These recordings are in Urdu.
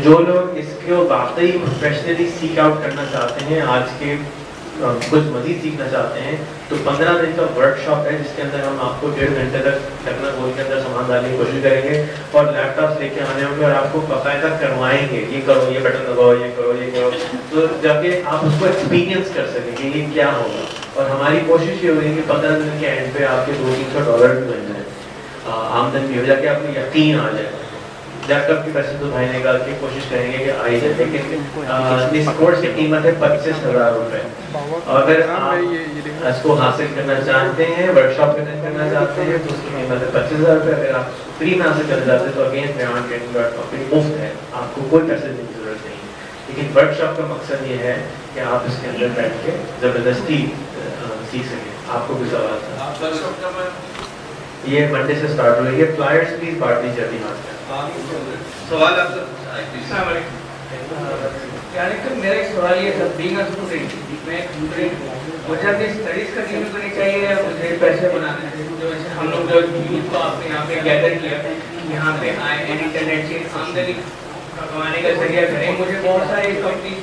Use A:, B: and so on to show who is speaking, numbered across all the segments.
A: جو لوگ اس کو واقعی پروفیشنلی سیک آؤٹ کرنا چاہتے ہیں، آج کے کچھ مزید سیکھنا چاہتے ہیں، تو 15 دن کا ورک شاپ ہے جس کے اندر ہم آپ کو 1.5 گھنٹے تک ٹیکنو گول کے اندر سامان ڈالنے کی کوشش کریں گے اور لیپ ٹاپس لے کے آنے ہوں گے اور آپ کو باقاعدہ کروائیں گے، یہ کرو، یہ بٹن دباؤ، یہ کرو، یہ کرو، تو جب کہ آپ اس کو ایکسپیرینس کر سکیں کہ یہ کیا ہوگا. اور ہماری کوشش یہ ہوگی کہ 15 دن کے اینڈ پہ آپ کے $200-300 بھی بن جائیں، آمدن بھی ہو جائے کہ آپ کو یقین آ جائے. لیپ ٹاپ کے پیسے تو بھائی نکال کے کوشش کریں گے کہ آئی جائے، لیکن اس کورس کی قیمت ہے $25,000. اگر آپ اس کو حاصل کرنا چاہتے ہیں، ورک شاپ اٹینڈ کرنا چاہتے ہیں تو اس کی قیمت ہے $25,000. اگر آپ فری میں حاصل کرنا چاہتے ہیں تو اگین BeyondTraining.com مفت ہے، آپ کو کوئی پیسے دینے کی ضرورت نہیں. لیکن ورک شاپ کا مقصد یہ ہے کہ آپ اس کے اندر بیٹھ کے زبردستی سیکھ سکیں. آپ کو بھی سوال تھا؟ یہ منڈے سے اسٹارٹ ہو رہی ہے. فلائرس پلیز بانٹ دیجیے ابھی ہاتھ میں.
B: سوال آپ سے. السلام علیکم. میرا ایک سوال یہ تھا، بینگ اے اسٹوڈنٹ، میں ایک اسٹوڈنٹ ہوں، مجھے اپنی اسٹڈیز کنٹینیو کرنی چاہیے یا مجھے پیسے بنانے ہیں؟ جیسے ہم لوگ جو یوتھ کو آپ نے یہاں پہ گیدر کیا، یہاں پہ آئے ہیں، انٹرنیٹ سے آمدنی کمانے کا ذریعہ کریں. مجھے بہت ساری کمپنیز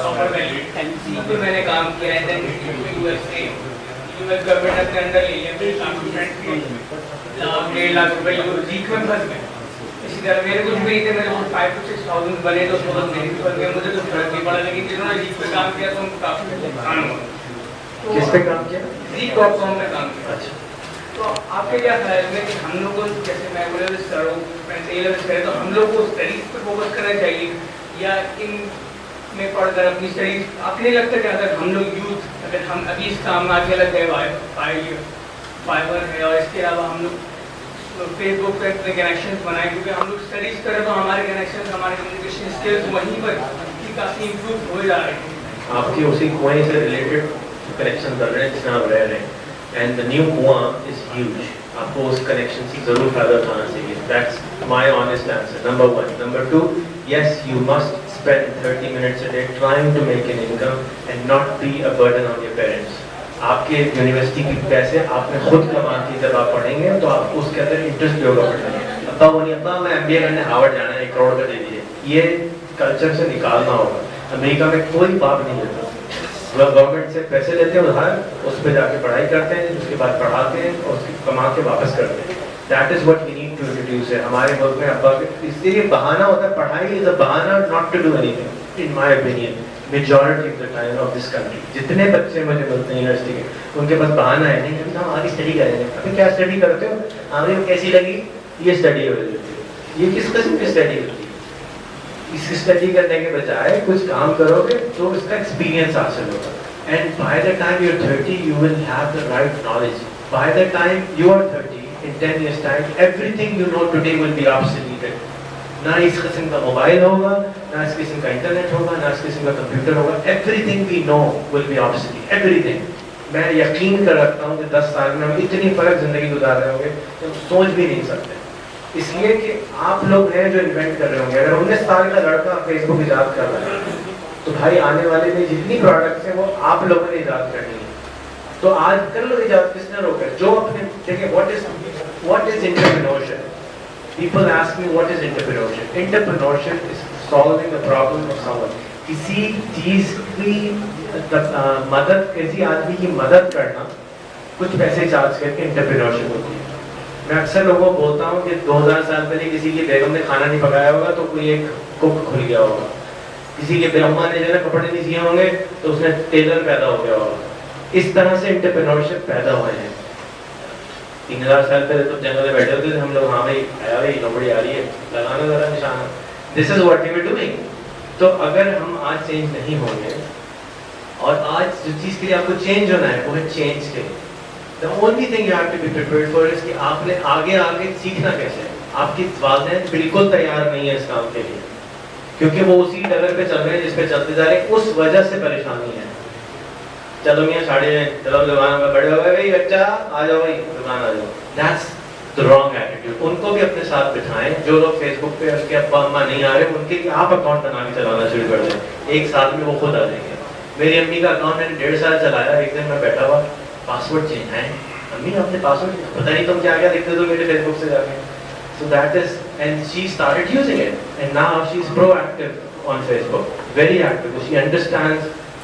B: آفر کری پہ میں نے کام کیا ہے. USA گورنمنٹ اپنے انڈر لے لیا، پھر اسٹوڈنٹ کے $1.5 جیت میں پھنس گئے. اسی طرح میرے کچھ بھی تھے، میرے کچھ 5 to 6,000 بنے تو 16 میری پھنس گئے. مجھے کچھ فرق نہیں پڑا، لیکن جنہوں نے جیت پہ کام کیا تو ان کو کافی نقصان ہوا.
A: کس پہ کام کیا؟
B: Zeek.com پہ کام کیا.
A: اچھا،
B: تو آپ کے کیا خیال ہے کہ ہم لوگ کو، جیسے میں A-levels کر رہا ہوں، میں A-levels کرے تو ہم لوگ کو اسٹڈیز پہ فوکس کرنا چاہیے یا ان میں پڑھ کر اپنی اسٹڈیز؟ آپ کو نہیں لگتا کہ اگر ہم لوگ یوتھ، اگر ہم ابھی اس کام میں آگے لگ گئے، فائبر ہے اور اس کے علاوہ ہم لوگ فیس بک پہ اپنے کنیکشنز بنائیں، کیونکہ ہم لوگ اسٹڈیز کریں تو ہمارے کنیکشنز، ہمارے کمیونیکیشن اسکلز وہیں پر کافی امپروو ہو جا رہے ہیں.
A: آپ کی اسی کنویں سے ریلیٹڈ کنیکشن کر رہے ہیں جس میں آپ رہ رہے ہیں. اینڈ دا نیو کنواں از ہیوج. آپ کو اس کنیکشن سے ضرور فائدہ اٹھانا چاہیے. That's my honest answer. Number 1. Number 2, yes, you must spend 30 minutes a day trying to make an income and not be a burden on your parents. آپ کے یونیورسٹی کے پیسے آپ نے خود کما کے جب آپ پڑھیں گے تو آپ کو اس کے اندر انٹرسٹ بھی ہوگا پڑھنے میں. ابا وہ نہیں، ابا میں MBA کرنے ہارورڈ جانا ہے، 1 کروڑ کا دے دیجیے. یہ کلچر سے نکالنا ہوگا. امریکہ میں کوئی باپ نہیں دیتا. وہ گورنمنٹ سے پیسے لیتے ہیں ادھار، اس پہ جا کے پڑھائی کرتے ہیں، اس کے بعد پڑھاتے ہیں اور اس کی کما کے واپس کرتے ہیں. That is what we need to introduce. ہے ہمارے ملک میں ابا کے اس لیے بہانہ ہوتا ہے. پڑھائی از اے بہانہ not to do anything in my opinion. Majority of the time of this country جتنے بچے مجھے ملتے ہیں یونیورسٹی کے، ان کے پاس بہانہ ہے نہیں کہ ہم آگے اسٹڈی کریں گے. ابھی کیا اسٹڈی کرتے ہو؟ ہمیں کیسی لگی یہ اسٹڈی ہو جاتی ہے. یہ کس قسم کی اسٹڈی ہوتی ہے؟ اس اسٹڈی کرنے کے بجائے کچھ کام کرو گے تو اس کا ایکسپیرینس حاصل ہوگا. And by the time you are 30 you will have the right knowledge. By the time you are 30 in 10 years time everything you know today will be obsoleted. نہ اس قسم کا موبائل ہوگا، نہ اس قسم کا انٹرنیٹ ہوگا، نہ اس قسم کا کمپیوٹر ہوگا. everything we know will be obsolete. everything. میں یقین کر رکھتا ہوں کہ 10 سال میں ہم اتنی فرق زندگی گزار رہے ہوں گے کہ ہم سوچ بھی نہیں سکتے. اس لیے کہ آپ لوگ ہیں جو انوینٹ کر رہے ہوں گے. اگر 19 سال کا لڑکا فیس بک ایجاد کر رہا ہے تو بھائی آنے والے میں جتنی پروڈکٹس ہیں وہ آپ لوگوں نے ایجاد کرنی ہے. تو آج کر لو ایجاد، کس نے روکا؟ جو اپنے دیکھیں what is entrepreneurship? People ask me what is entrepreneurship? Entrepreneurship is solving the problem of someone. کسی چیز کی مدد، کسی آدمی کی مدد کرنا کچھ پیسے چارج کر کے انٹرپرینورشپ ہوتی ہے. میں اکثر لوگوں کو بولتا ہوں کہ 2000 سال پہلے کسی کی بیگم نے کھانا نہیں پکایا ہوگا تو کوئی ایک کوک کھل گیا ہوگا. کسی کے بیگمہ نے جو ہے کپڑے نہیں سیے ہوں گے تو اس میں ٹیلر پیدا ہو گیا ہوگا. اس طرح سے انٹرپرینورشپ پیدا ہوئے ہیں. 3000 سال پہلے تو جنگل میں بیٹھے ہوتے تھے ہم لوگ. ہاں بھائی آیا بھائی نوبڑی آ رہی ہے، لگانا ذرا نشانہ. This is what we are doing. تو اگر ہم آج چینج نہیں ہوں گے، اور آج جو چیز کے لیے آپ کو چینج ہونا ہے وہ ہے چینج کے لیے. The only thing you have to be prepared for is کہ آپ نے آگے سیکھنا کیسے ہے. آپ کی والدین بالکل تیار نہیں ہے اس کام کے لیے، کیونکہ وہ اسی ڈگر پہ چل رہے ہیں جس پہ چلتے جا رہے ہیں. اس وجہ سے پریشانی ہے. چلو میاں ساڑھے چلو دکان میں بڑے ہو گئے بھائی بچہ آ جاؤ بھائی دکان آ جاؤ. That's the wrong attitude. ان کو بھی اپنے ساتھ بٹھائیں. جو لوگ فیس بک پہ اس کے ابا اماں نہیں آ رہے ان کے لیے آپ اکاؤنٹ بنا کے چلانا شروع کر دیں. 1 سال میں وہ خود آ جائیں گے. میری امی کا اکاؤنٹ میں نے 1.5 سال چلایا. ایک دن میں بیٹھا ہوا پاسورڈ چینج ہے. امی آپ نے پاسورڈ پتہ نہیں تم کیا کیا دیکھتے تو میرے فیس بک سے جا کے. So that is, and she started using it, and now she's proactive on Facebook, very active. So she understands.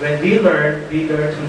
A: When we learned through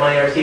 A: MIRC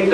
A: 1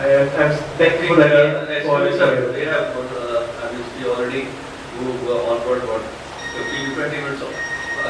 A: I'm thankful again for
C: we have obviously already moved onward about 15-20 minutes.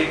C: 1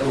C: 2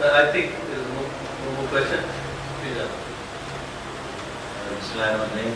C: I think there is no more question.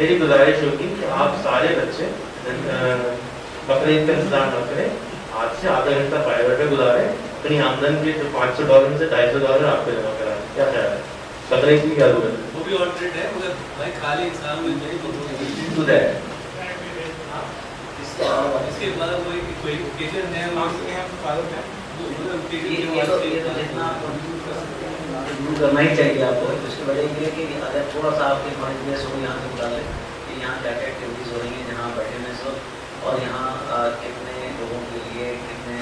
A: میری گزارش ہوگی کہ آپ سارے بچے بقرعید کا انتظار نہ کریں, آج سے آدھا گھنٹہ پرائیویٹ میں گزاریں, اپنی آمدن کے جو $500 میں سے $250 آپ کو جمع کرائیں. کیا خیال ہے؟ بقرعید کی کیا ضرورت ہے؟
C: وہ بھی آلٹرنیٹ ہے مگر بھائی خالی انسان مل جائے
A: تو ہے
C: اس کے بعد کوئی اوکیزن ہے
D: یہ تو جتنا دور کرنا ہی چاہیے آپ کو. اس کی وجہ یہ ہے کہ اگر تھوڑا سا آپ کے مائنڈ میں سو یہاں سے بتا لیں کہ یہاں کیا کیا ایکٹیویٹیز ہو رہی ہیں جہاں بیٹھے ہوئے سب, اور یہاں کتنے لوگوں کے لیے کتنے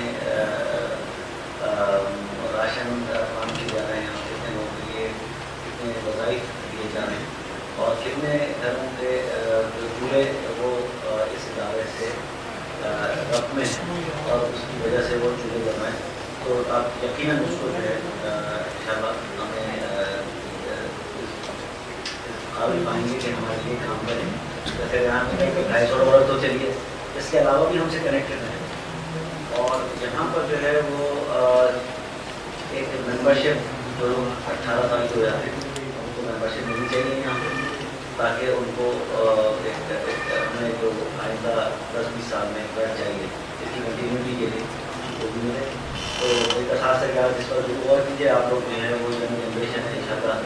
D: راشن فراہم کیے جا رہے ہیں, کتنے لوگوں کے لیے کتنے وظائف دیے جا رہے ہیں, اور کتنے گھروں کے جو چولہے وہ اس ادارے سے رقم میں ہیں اور اس کی وجہ سے وہ چولہے بنوائیں. تو آپ یقیناً اس کو جو ہے انشاءاللہ ہمیں قابل پائیں گے کہ ہمارے لیے کام کریں. جیسے یہاں میں $250 تو چلیے, اس کے علاوہ بھی ہم سے کنیکٹڈ ہیں. اور یہاں پر جو ہے وہ ایک ممبرشپ جو 18 سال کے ہو جاتے ہیں ان کو ممبرشپ ملنی چاہیے یہاں پہ, تاکہ ان کو ہمیں جو آئندہ 10-20 سال میں بیٹھ چاہیے اس کی کنٹینیوٹی کے لیے وہ بھی ملے. تو ایک خاص ہے کہ آپ اس پر جو اور کیجیے, آپ لوگ جو ہے وہ جنریشن ہے انشاءاللہ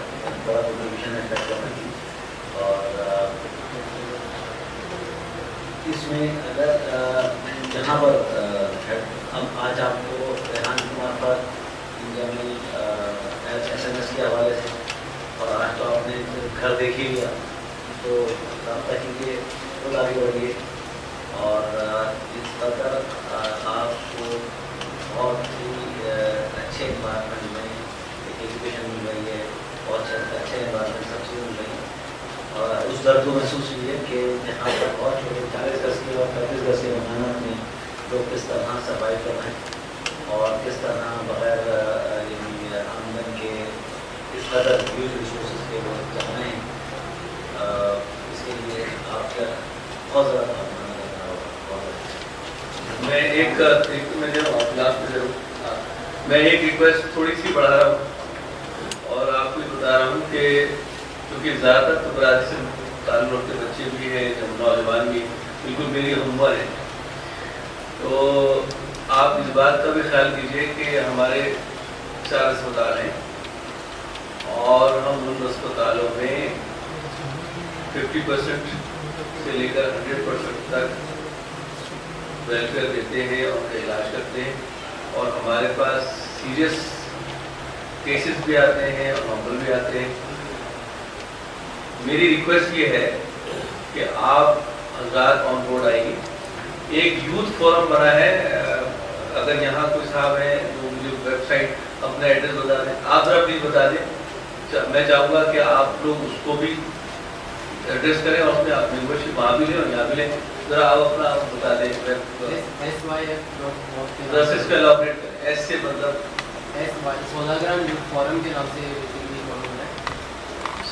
D: بڑا کنٹریبیوشن ہے کر کرنے کی. اور اس میں اگر جہاں پر ہم آج آپ کو ریحان کمار پر SMS کے حوالے سے, اور آج تو آپ نے گھر دیکھ ہی لیا, تو رابطہ کیجیے, خود آگے بڑھیے. اور اس قدر آپ کو بہت ہی اچھے انوائرمنٹ میں ایجوکیشن مل رہی ہے, بہت اچھے انوائرمنٹ سب چیزیں مل رہی ہیں. اور اس درد کو محسوس ہوئی ہے کہ جہاں پر بہت چھوٹے 40 گز کے اور 35 گز کے مکانات میں لوگ کس طرح سروائیو کر رہے ہیں, اور کس طرح بغیر آمدن کے اس قدر ہیوج ریسورسز کے وہ چل رہے ہیں. اس کے لیے آپ کا بہت زیادہ
C: میں ایک ریکویسٹ تھوڑی سی بڑھا رہا ہوں, اور آپ کو بتا رہا ہوں کہ کیونکہ زیادہ تر تو برادری سے تعلق رکھتے بچے بھی ہیں, نوجوان بھی بالکل میری ہم عمر ہیں, تو آپ اس بات کا بھی خیال کیجیے کہ ہمارے 4 اسپتال ہیں, اور ہم ان اسپتالوں میں 50% سے لے کر 100% تک ویلفیئر دیتے ہیں اور ان کا علاج کرتے ہیں. اور ہمارے پاس سیریس کیسز بھی آتے ہیں اور نارمل بھی آتے ہیں. میری ریکویسٹ یہ ہے کہ آپ حضرات آن بورڈ آئیے. ایک یوتھ فورم بنا ہے, اگر یہاں کوئی صاحب ہیں جو مجھے ویب سائٹ اپنا ایڈریس بتا دیں, آپ ذرا پلیز بتا دیں. میں چاہوں گا کہ آپ لوگ اس کو بھی ایڈریس کریں اور اس میں آپ ممبرشپ وہاں بھی لیں اور یہاں بھی لیں. ذرا آپ اپنا بتا دیں, اس کا الاپریٹ کریں. ایس سے مطلب
E: سوداگران یوتھ فورم کے نام سے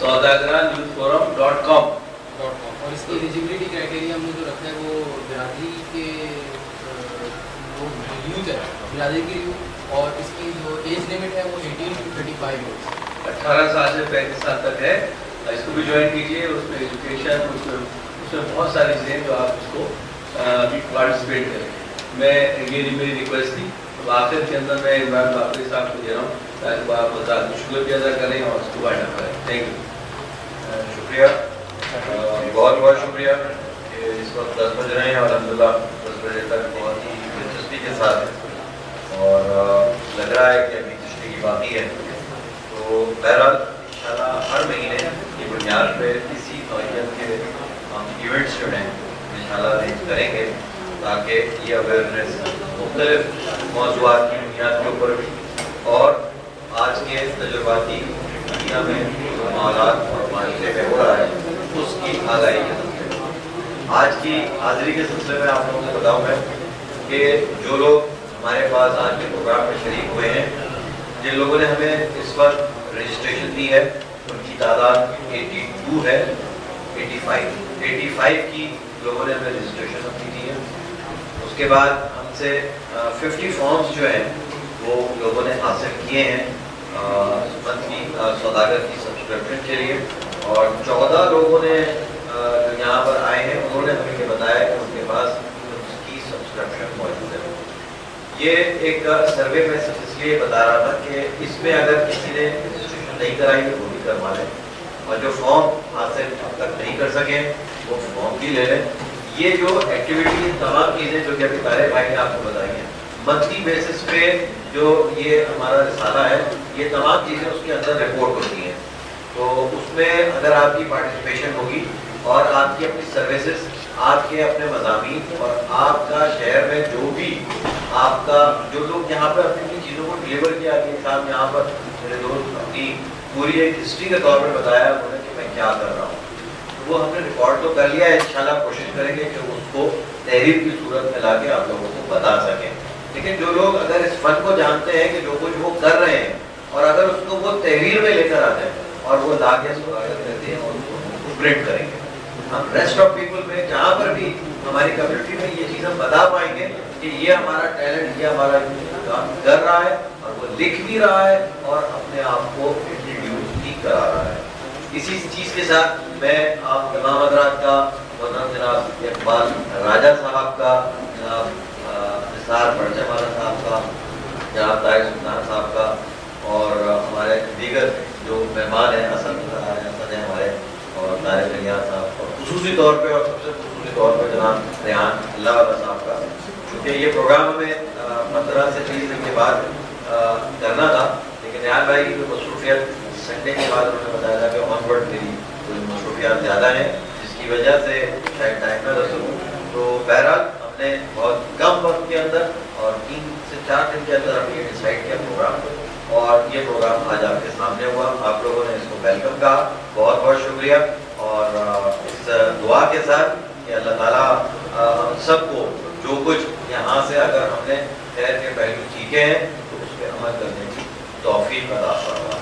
C: saudagraanyouthforum.com.
E: اور اس کی ایلیجبلٹی کرائٹیریا ہم نے جو رکھا ہے وہ برادری کے یوتھ ہے, برادری کی یوتھ, اور اس کی جو ایج لمٹ ہے وہ 18 to 35 ایئرس
C: 18 سال سے 35 سال تک ہے. اس کو بھی جوائن کیجیے. اس میں ایجوکیشن, اس میں بہت ساری چیزیں جو آپ اس کو پارٹیسپیٹ کریں. میں یہ میری ریکویسٹ تھی. اب آخر کے اندر میں عمران باقری صاحب کو دے رہا ہوں تاکہ آپ بتا شکر بھی ادا کریں اور اس کو وائنڈ اپ کریں. Thank you.
F: شکریہ, بہت بہت شکریہ کہ اس وقت 10 بج رہے ہیں اور الحمدللہ 10 بجے تک بہت ہی دلچسپی کے ساتھ ہے, اور لگ رہا ہے کہ ابھی تشریح باقی ہے. تو بہرحال انشاءاللہ ہر مہینے کی بنیاد پہ اسی نوعیت کے ہم ایونٹس جو ہیں انشاءاللہ ارینج کریں گے, تاکہ یہ اویئرنیس مختلف موضوعات کی بنیاد کے اوپر بھی, اور آج کے تجرباتی دنیا میں جو معاملات اور معاشرے میں ہو رہا ہے اس کی آگاہی کے سلسلے میں آج کی حاضری کے سلسلے میں آپ لوگوں کو بتاؤں میں کہ جو لوگ ہمارے پاس آج کے پروگرام میں شریک ہوئے ہیں, جن لوگوں نے ہمیں اس وقت رجسٹریشن دی ہے, ان کی تعداد 82 ہے. 85 کی لوگوں نے ہمیں رجسٹریشن اپنی دی ہے. اس کے بعد ہم سے 50 فارمز جو ہیں وہ لوگوں نے حاصل کیے ہیں منتھلی سوداگر کی سبسکرپشن کے لیے, اور 14 لوگوں نے یہ ایک سروے میں صرف اس لیے بتا رہا تھا کہ اس میں اگر کسی نے رجسٹریشن نہیں کرائی تو وہ بھی کروا لیں، اور جو فارم حاصل اب تک نہیں کر سکے وہ فارم بھی لے لیں. یہ جو ایکٹیویٹی تمام چیزیں جو کہ ابھی طارق بھائی نے آپ کو بتائی ہیں، منتھلی بیسس پہ جو یہ ہمارا رسالہ ہے یہ تمام چیزیں اس کے اندر رپورٹ ہوتی ہیں. تو اس میں اگر آپ کی پارٹیسپیشن ہوگی اور آپ کی اپنی سروسز، آپ کے اپنے مضامین اور آپ کا شہر میں جو بھی آپ کا جو لوگ یہاں پر اپنی چیزوں کو ڈلیور کیا کہ صاحب یہاں پر میرے دوست اپنی پوری ایک ہسٹری کے طور پر بتایا انہوں نے کہ میں کیا کر رہا ہوں، تو وہ ہم نے ریکارڈ تو کر لیا ہے. انشاءاللہ کوشش کریں گے کہ اس کو تحریر کی صورت میں لا کے آپ لوگوں کو بتا سکیں. لیکن جو لوگ اگر اس فن کو جانتے ہیں کہ جو کچھ وہ کر رہے ہیں اور اگر اس کو وہ تحریر میں لے کر آتے ہیں اور وہ لا کے اس کو آگے دیتے ہیں اور اس کو پرنٹ کریں گے، ہم ریسٹ آف پیپل میں جہاں پر بھی ہماری کمیونٹی میں یہ چیز ہم بتا پائیں گے کہ یہ ہمارا ٹیلنٹ، یہ ہمارا کام کر رہا ہے اور وہ لکھ بھی رہا ہے اور اپنے آپ کو انٹروڈیوس بھی کرا رہا ہے. اسی چیز کے ساتھ میں آپ تمام حضرات کا، جناب اقبال راجہ صاحب کا، جناب نثار پرچم والا صاحب کا، جناب طاہر سلطان صاحب کا اور ہمارے دیگر جو مہمان ہیں، اسد ہیں ہمارے، اور طارق الیاس صاحب، اور خصوصی طور پہ اور سب سے خصوصی طور پہ جناب ریحان اللہ والا صاحب کا. کیونکہ یہ پروگرام ہمیں 15 سے 30 دن کے بعد کرنا تھا، لیکن ریحان بھائی کی مصروفیت سنڈے کے بعد انہوں نے بتایا تھا کہ آن ورڈ میری کوئی مصروفیات زیادہ ہیں جس کی وجہ سے شاید ٹائم نہ رہ سکوں. تو بہرحال ہم نے بہت کم وقت کے اندر اور 3 سے 4 دن کے اندر ہم یہ ڈیسائیڈ کیا پروگرام، اور یہ پروگرام آج آپ کے سامنے ہوا. آپ لوگوں نے اس کو ویلکم کہا، بہت بہت شکریہ. اور اس دعا کے ساتھ کہ اللہ تعالیٰ ہم سب کو جو کچھ یہاں سے اگر ہم نے خیر کے پہلو سیکھے ہیں تو اس پہ عمل کرنے کی توفیق عطا فرمائے.